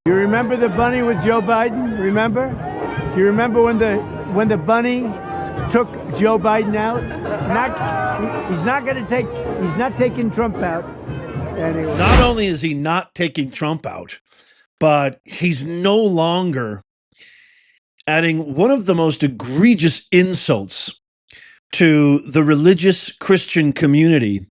You remember the bunny with Joe Biden? Remember? Do you remember when the bunny took Joe Biden out? He's not taking Trump out. Anyway. Not only is he not taking Trump out, but he's no longer adding one of the most egregious insults to the religious Christian community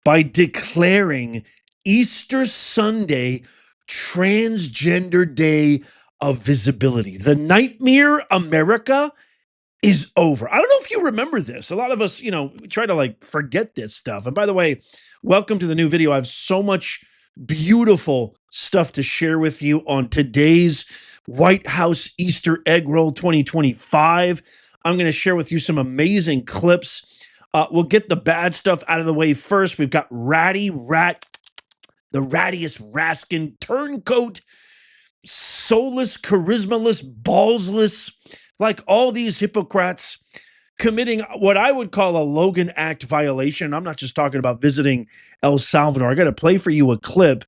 by declaring Easter Sunday Transgender Day of Visibility. The nightmare America is over. I don't know if you remember this. A lot of us, we try to forget this stuff. And by the way, welcome to the new video. I have so much beautiful stuff to share with you on today's White House Easter Egg Roll 2025. I'm going to share with you some amazing clips. We'll get the bad stuff out of the way first. We've got the rattiest Raskin, turncoat, soulless, charismaless, ballsless, like all these hypocrites committing what I would call a Logan Act violation. I'm not just talking about visiting El Salvador. I got to play for you a clip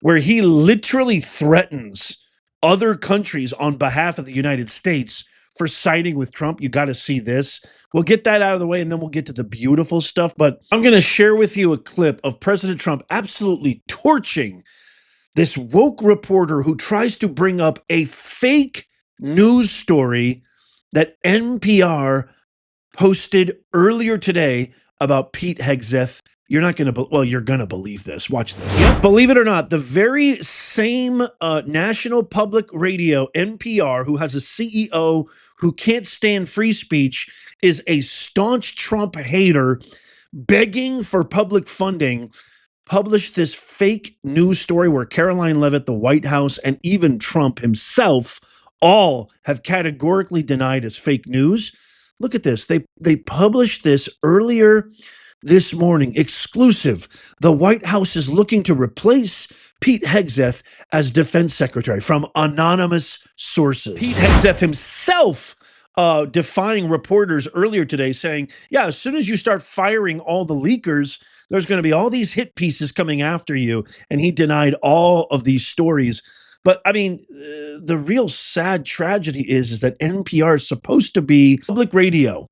where he literally threatens other countries on behalf of the United States for siding with Trump. You got to see this. We'll get that out of the way, and then we'll get to the beautiful stuff. But I'm going to share with you a clip of President Trump absolutely torching this woke reporter who tries to bring up a fake news story that NPR posted earlier today about Pete Hegseth. You're not going to, you're going to believe this. Watch this. Yep, believe it or not, the very same National Public Radio, NPR, who has a CEO who can't stand free speech, is a staunch Trump hater begging for public funding, published this fake news story where Caroline Leavitt, the White House, and even Trump himself all have categorically denied as fake news. Look at this. They published this earlier this morning, exclusive. The White House is looking to replace Pete Hegseth as defense secretary from anonymous sources. Pete Hegseth himself defying reporters earlier today, saying, yeah, as soon as you start firing all the leakers, there's going to be all these hit pieces coming after you. And he denied all of these stories. But I mean, the real sad tragedy is that NPR is supposed to be public radio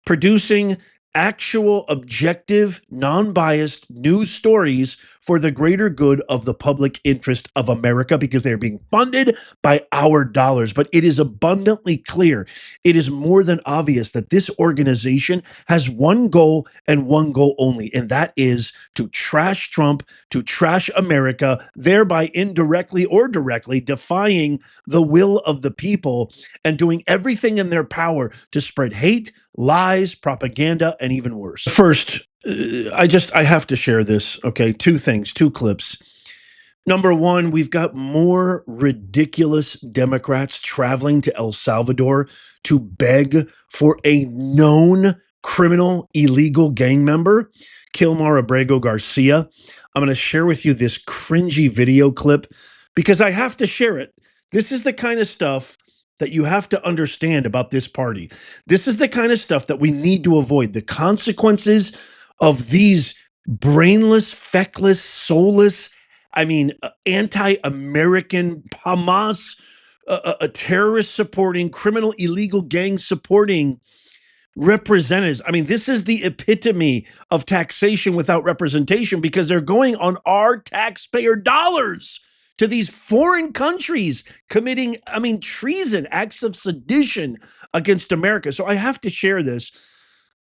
producing actual, objective, non-biased news stories for the greater good of the public interest of America, because they're being funded by our dollars. But it is abundantly clear, it is more than obvious that this organization has one goal and one goal only, and that is to trash Trump, to trash America, thereby indirectly or directly defying the will of the people and doing everything in their power to spread hate, lies, propaganda, and even worse. First, I have to share this, okay? Two things, two clips. Number one, we've got more ridiculous Democrats traveling to El Salvador to beg for a known criminal, illegal gang member, Kilmar Abrego Garcia. I'm going to share with you this cringy video clip because I have to share it. This is the kind of stuff that you have to understand about this party. This is the kind of stuff that we need to avoid. The consequences of these brainless, feckless, soulless, anti-American, Hamas, a terrorist supporting, criminal, illegal gang supporting representatives. I mean, this is the epitome of taxation without representation, because they're going on our taxpayer dollars to these foreign countries committing, treason, acts of sedition against America. So I have to share this.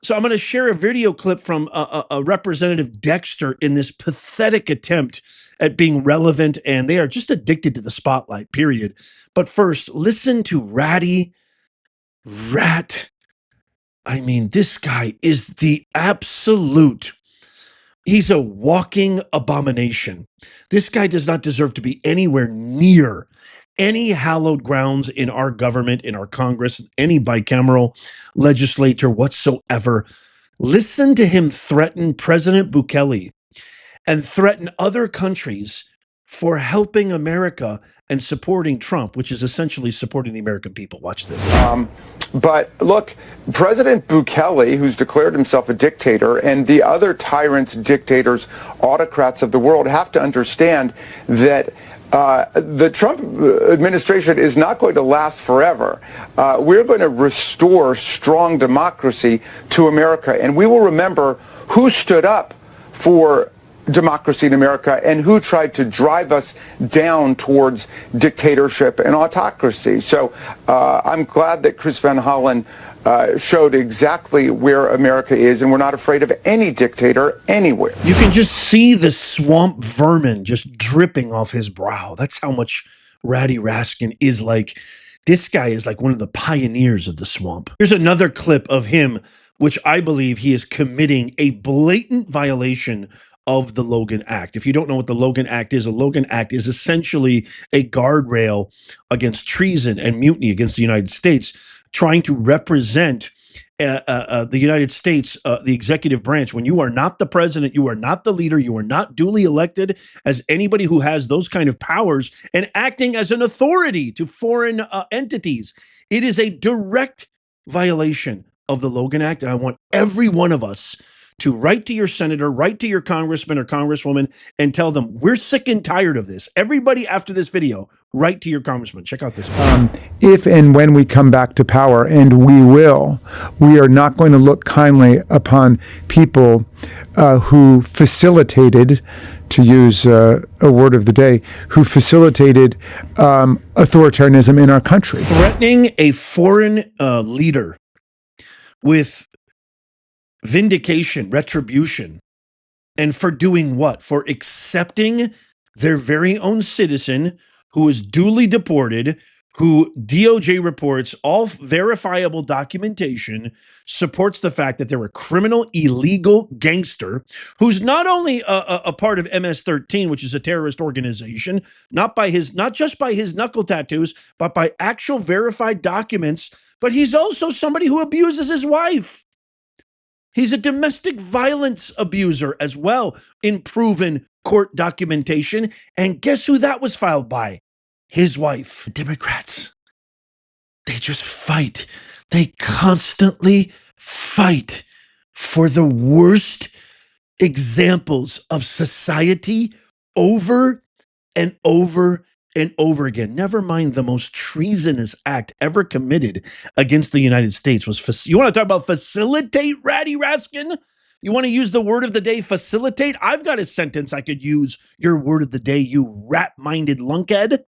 So I'm going to share a video clip from a Representative Dexter in this pathetic attempt at being relevant, and they are just addicted to the spotlight, period. But first, listen to this guy is the absolute, he's a walking abomination. This guy does not deserve to be anywhere near any hallowed grounds in our government, in our Congress, any bicameral legislature whatsoever. Listen to him threaten President Bukele and threaten other countries for helping America and supporting Trump, which is essentially supporting the American people. Watch this. But look, President Bukele, who's declared himself a dictator, and the other tyrants, dictators, autocrats of the world have to understand that the Trump administration is not going to last forever. We're going to restore strong democracy to America, and we will remember who stood up for democracy in America and who tried to drive us down towards dictatorship and autocracy. So I'm glad that Chris Van Hollen showed exactly where America is, and we're not afraid of any dictator anywhere. You can just see the swamp vermin just dripping off his brow. That's how much Ratty Raskin is like. This guy is like one of the pioneers of the swamp. Here's another clip of him, which I believe he is committing a blatant violation of the Logan Act. If you don't know what the Logan Act is, a Logan Act is essentially a guardrail against treason and mutiny against the United States, trying to represent the United States, the executive branch. When you are not the president, you are not the leader, you are not duly elected as anybody who has those kind of powers and acting as an authority to foreign entities. It is a direct violation of the Logan Act, and I want every one of us to write to your senator, write to your congressman or congresswoman, and tell them, we're sick and tired of this. Everybody after this video, write to your congressman. Check out this. If and when we come back to power, and we will, we are not going to look kindly upon people who facilitated, to use a word of the day, who facilitated authoritarianism in our country. Threatening a foreign leader with vindication, retribution, and for doing what? For accepting their very own citizen who is duly deported, who DOJ reports all verifiable documentation supports the fact that they're a criminal, illegal gangster who's not only a part of MS-13, which is a terrorist organization, not just by his knuckle tattoos, but by actual verified documents, but he's also somebody who abuses his wife. He's a domestic violence abuser as well, in proven court documentation. And guess who that was filed by? His wife. Democrats, they just fight. They constantly fight for the worst examples of society over and over and over again. Never mind the most treasonous act ever committed against the United States was, you want to talk about facilitate, Ratty Raskin? You want to use the word of the day, facilitate? I've got a sentence I could use your word of the day, you rat-minded lunkhead.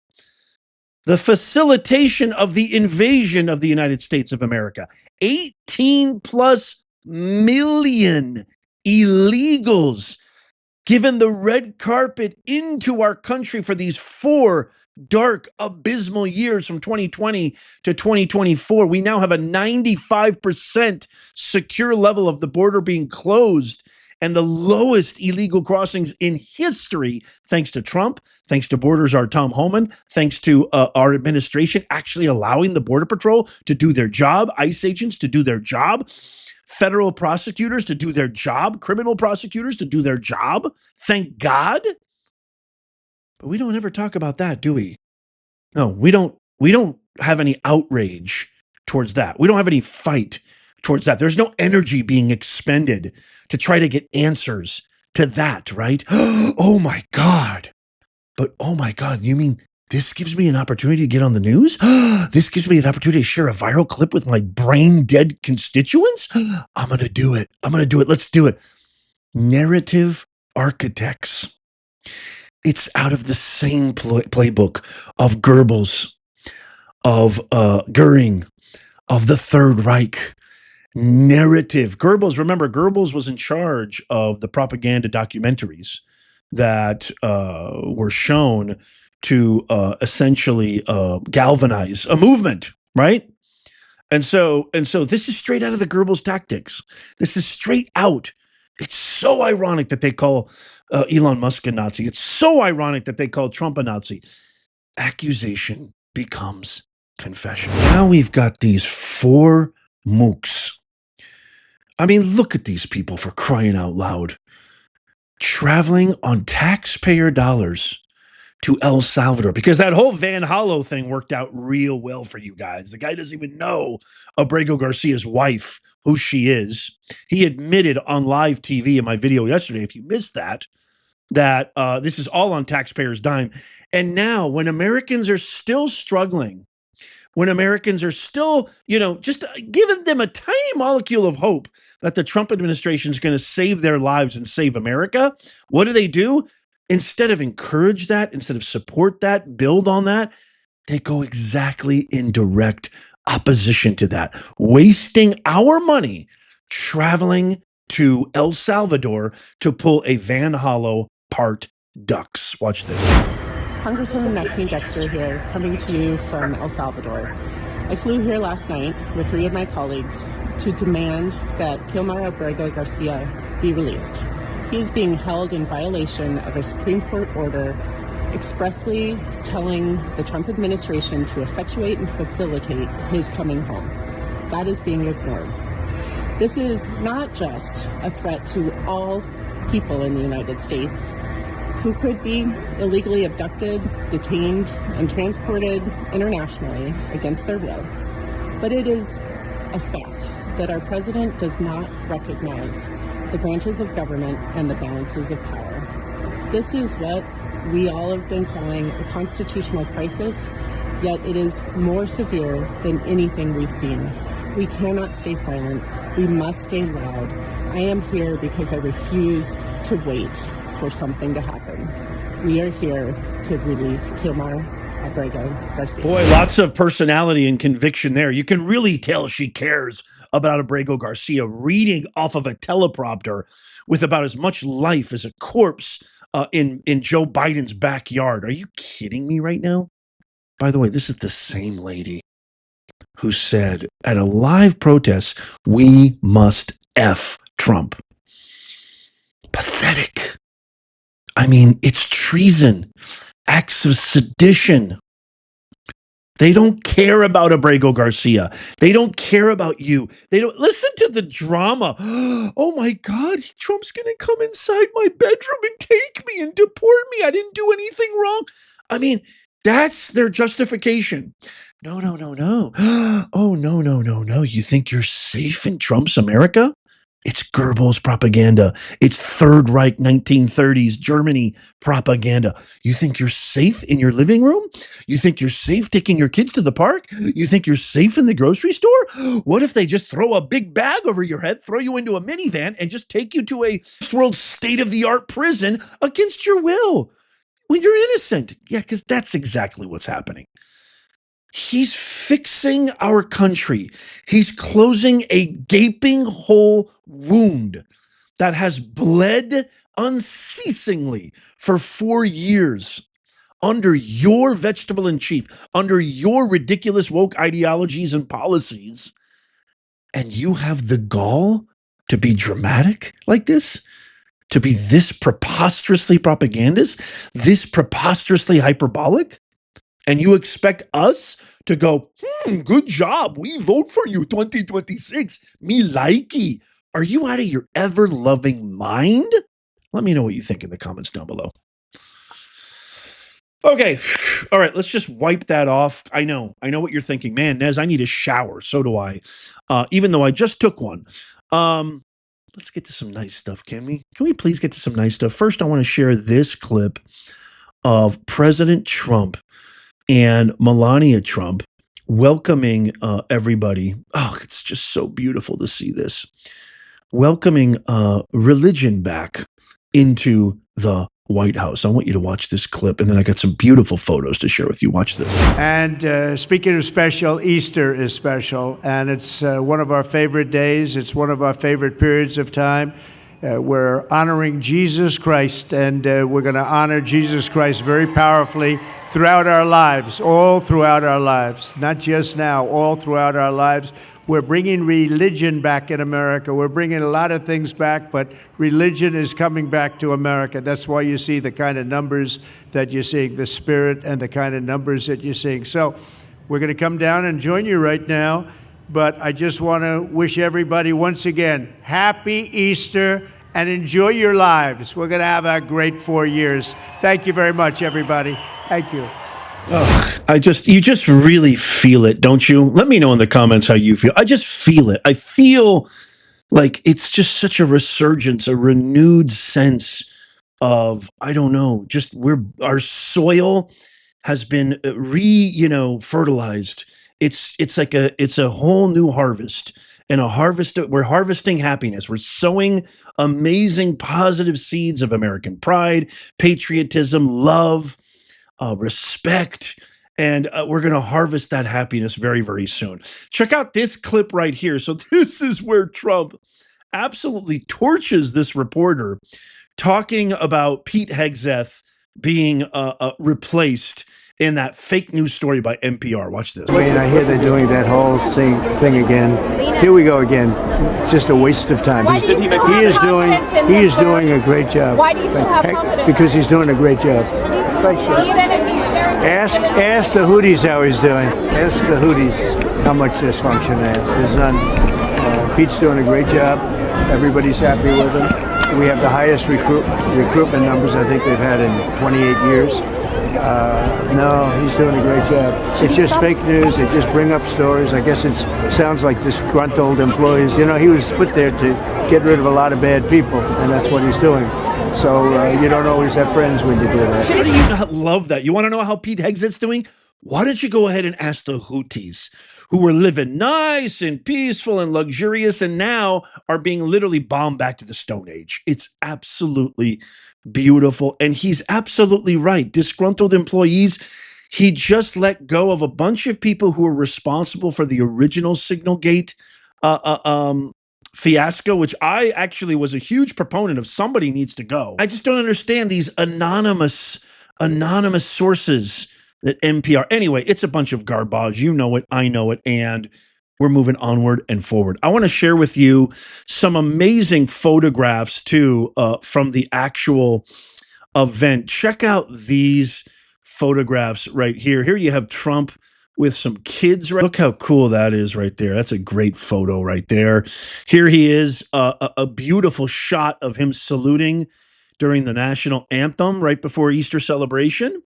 The facilitation of the invasion of the United States of America. 18 plus million illegals given the red carpet into our country for these 4 dark, abysmal years from 2020 to 2024. We now have a 95% secure level of the border being closed and the lowest illegal crossings in history, thanks to Trump, thanks to Border Czar Tom Homan, thanks to our administration actually allowing the Border Patrol to do their job, ICE agents to do their job, federal prosecutors to do their job, criminal prosecutors to do their job. Thank God. But we don't ever talk about that, do we? No, we don't have any outrage towards that. We don't have any fight towards that. There's no energy being expended to try to get answers to that, right? Oh my God. But oh my God, you mean this gives me an opportunity to get on the news? This gives me an opportunity to share a viral clip with my brain dead constituents? I'm going to do it. I'm going to do it. Let's do it. Narrative architects. It's out of the same playbook of Goebbels, of Goering, of the Third Reich. Narrative. Remember, Goebbels was in charge of the propaganda documentaries that were shown to essentially galvanize a movement, right? And so this is straight out of the Goebbels tactics. This is straight out. It's so ironic that they call Elon Musk a Nazi. It's so ironic that they call Trump a Nazi. Accusation becomes confession. Now we've got these 4 mooks. I mean, look at these people, for crying out loud. Traveling on taxpayer dollars to El Salvador, because that whole Van Hollow thing worked out real well for you guys. The guy doesn't even know Abrego Garcia's wife, who she is. He admitted on live TV in my video yesterday, if you missed that, that this is all on taxpayers' dime. And now, when Americans are still struggling, when Americans are still, just giving them a tiny molecule of hope that the Trump administration is going to save their lives and save America, what do? Instead of encourage that, instead of support that, build on that, they go exactly in direct opposition to that, wasting our money traveling to El Salvador to pull a Van Hollow part ducks. Watch this. Congresswoman Maxine Dexter here, coming to you from El Salvador. I flew here last night with 3 of my colleagues to demand that Kilmar Abrego Garcia be released. He is being held in violation of a Supreme Court order expressly telling the Trump administration to effectuate and facilitate his coming home. That is being ignored. This is not just a threat to all people in the United States who could be illegally abducted, detained, and transported internationally against their will, but it is a fact that our president does not recognize the branches of government and the balances of power. This is what we all have been calling a constitutional crisis, yet it is more severe than anything we've seen. We cannot stay silent. We must stay loud. I am here because I refuse to wait for something to happen. We are here to release Kilmar Abrego Garcia. Boy, lots of personality and conviction there. You can really tell she cares about Abrego Garcia, reading off of a teleprompter with about as much life as a corpse in Joe Biden's backyard. Are you kidding me right now? By the way, this is the same lady who said at a live protest, "We must F Trump." Pathetic. I mean, it's treason, acts of sedition. They don't care about Abrego Garcia. They don't care about you. They don't listen to the drama. Oh my God, Trump's going to come inside my bedroom and take me and deport me. I didn't do anything wrong. I mean, that's their justification. No. Oh, no. You think you're safe in Trump's America? It's Goebbels propaganda. It's Third Reich 1930s Germany propaganda. You think you're safe in your living room? You think you're safe taking your kids to the park? You think you're safe in the grocery store? What if they just throw a big bag over your head, throw you into a minivan, and just take you to a world state-of-the-art prison against your will when you're innocent? Yeah, because that's exactly what's happening. He's fixing our country. He's closing a gaping hole wound that has bled unceasingly for 4 years under your vegetable in chief, under your ridiculous woke ideologies and policies. And you have the gall to be dramatic like this, to be this preposterously propagandist, this preposterously hyperbolic. And you expect us to go, good job. We vote for you 2026. Me likey. Are you out of your ever-loving mind? Let me know what you think in the comments down below. Okay. All right. Let's just wipe that off. I know what you're thinking. Man, Nez, I need a shower. So do I. Even though I just took one. Let's get to some nice stuff, can we? Can we please get to some nice stuff? First, I want to share this clip of President Trump and Melania Trump welcoming everybody. Oh, it's just so beautiful to see this. Welcoming religion back into the White House. I want you to watch this clip, and then I got some beautiful photos to share with you. Watch this. And speaking of special, Easter is special, and it's one of our favorite days. It's one of our favorite periods of time. We're honoring Jesus Christ, and we're going to honor Jesus Christ very powerfully throughout our lives, all throughout our lives, not just now, all throughout our lives. We're bringing religion back in America. We're bringing a lot of things back, but religion is coming back to America. That's why you see the kind of numbers that you're seeing, the spirit and the kind of numbers that you're seeing. So we're going to come down and join you right now. But I just want to wish everybody once again, happy Easter and enjoy your lives. We're going to have a great 4 years. Thank you very much, everybody. Thank you. You just really feel it, don't you? Let me know in the comments how you feel. I just feel it. I feel like it's just such a resurgence, a renewed sense of, I don't know, just our soil has been fertilized. It's like it's a whole new harvest, and a harvest. We're harvesting happiness. We're sowing amazing positive seeds of American pride, patriotism, love, respect, and we're going to harvest that happiness very, very soon. Check out this clip right here. So this is where Trump absolutely torches this reporter, talking about Pete Hegseth being replaced in that fake news story by NPR. Watch this. I mean, I hear they're doing that whole thing again. Here we go again. Just a waste of time. He is doing a great job. Why do you still have confidence? Because he's doing a great job. Thanks, Ask the Houthis how he's doing. Ask the Houthis how much dysfunction they have. There's none. Pete's doing a great job. Everybody's happy with him. We have the highest recruitment numbers I think they've had in 28 years. No, he's doing a great job. It's just fake news. They just bring up stories. I guess it sounds like disgruntled employees. You know, he was put there to get rid of a lot of bad people, and that's what he's doing. So you don't always have friends when you do that. How do you not love that? You want to know how Pete Hegseth's doing? Why don't you go ahead and ask the Houthis, who were living nice and peaceful and luxurious and now are being literally bombed back to the Stone Age. It's absolutely beautiful. And he's absolutely right. Disgruntled employees, he just let go of a bunch of people who were responsible for the original Signalgate fiasco, which I actually was a huge proponent of. Somebody needs to go. I just don't understand these anonymous sources that NPR. Anyway, it's a bunch of garbage. You know it. I know it. And we're moving onward and forward. I want to share with you some amazing photographs too from the actual event. Check out these photographs right here. Here you have Trump with some kids. Look how cool that is right there. That's a great photo right there. Here he is, a beautiful shot of him saluting during the national anthem right before Easter celebration.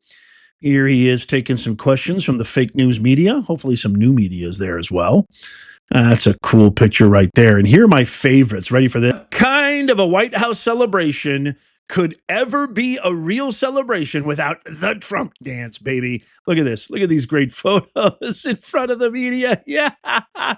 Here he is taking some questions from the fake news media. Hopefully some new media is there as well. That's a cool picture right there. And here are my favorites. Ready for this? What kind of a White House celebration could ever be a real celebration without the Trump dance, baby? Look at this. Look at these great photos in front of the media. Yeah,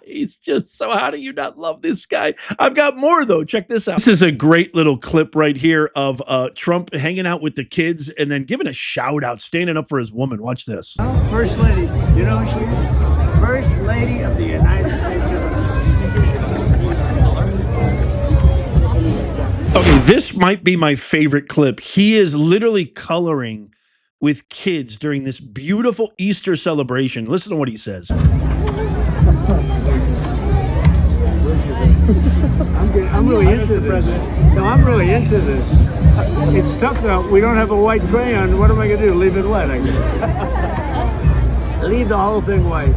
he's just so, how do you not love this guy? I've got more though. Check this out. This is a great little clip right here of Trump hanging out with the kids and then giving a shout out, standing up for his woman. Watch this. First Lady. You know who she is? First Lady of the United States of America. Okay, this might be my favorite clip. He is literally coloring with kids during this beautiful Easter celebration. Listen to what he says. I'm really into this. No, I'm really into this. It's tough though. We don't have a white crayon. What am I going to do? Leave it wet, I guess. Leave the whole thing white.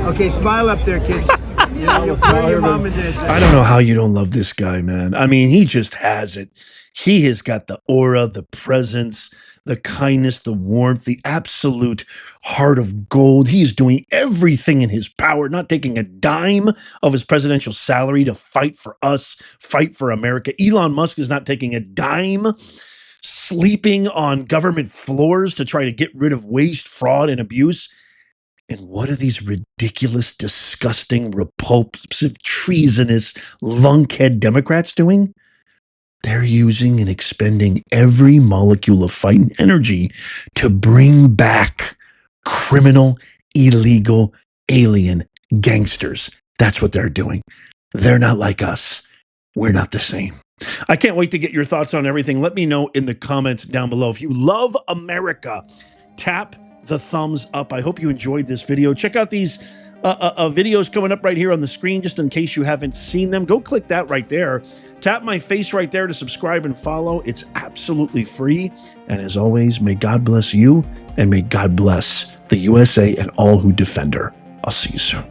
Okay, smile up there, kids. You know, you'll smile your mom and dad. I don't know how you don't love this guy, man. I mean, he just has it. He has got the aura, the presence, the kindness, the warmth, the absolute heart of gold. He's doing everything in his power, not taking a dime of his presidential salary to fight for us, fight for America. Elon Musk is not taking a dime, sleeping on government floors to try to get rid of waste, fraud, and abuse. And what are these ridiculous, disgusting, repulsive, treasonous, lunkhead Democrats doing? They're using and expending every molecule of fight and energy to bring back criminal, illegal, alien gangsters. That's what they're doing. They're not like us. We're not the same. I can't wait to get your thoughts on everything. Let me know in the comments down below. If you love America, tap the thumbs up. I hope you enjoyed this video. Check out these videos coming up right here on the screen, just in case you haven't seen them. Go click that right there. Tap my face right there to subscribe and follow. It's absolutely free. And as always, may God bless you and may God bless the USA and all who defend her. I'll see you soon.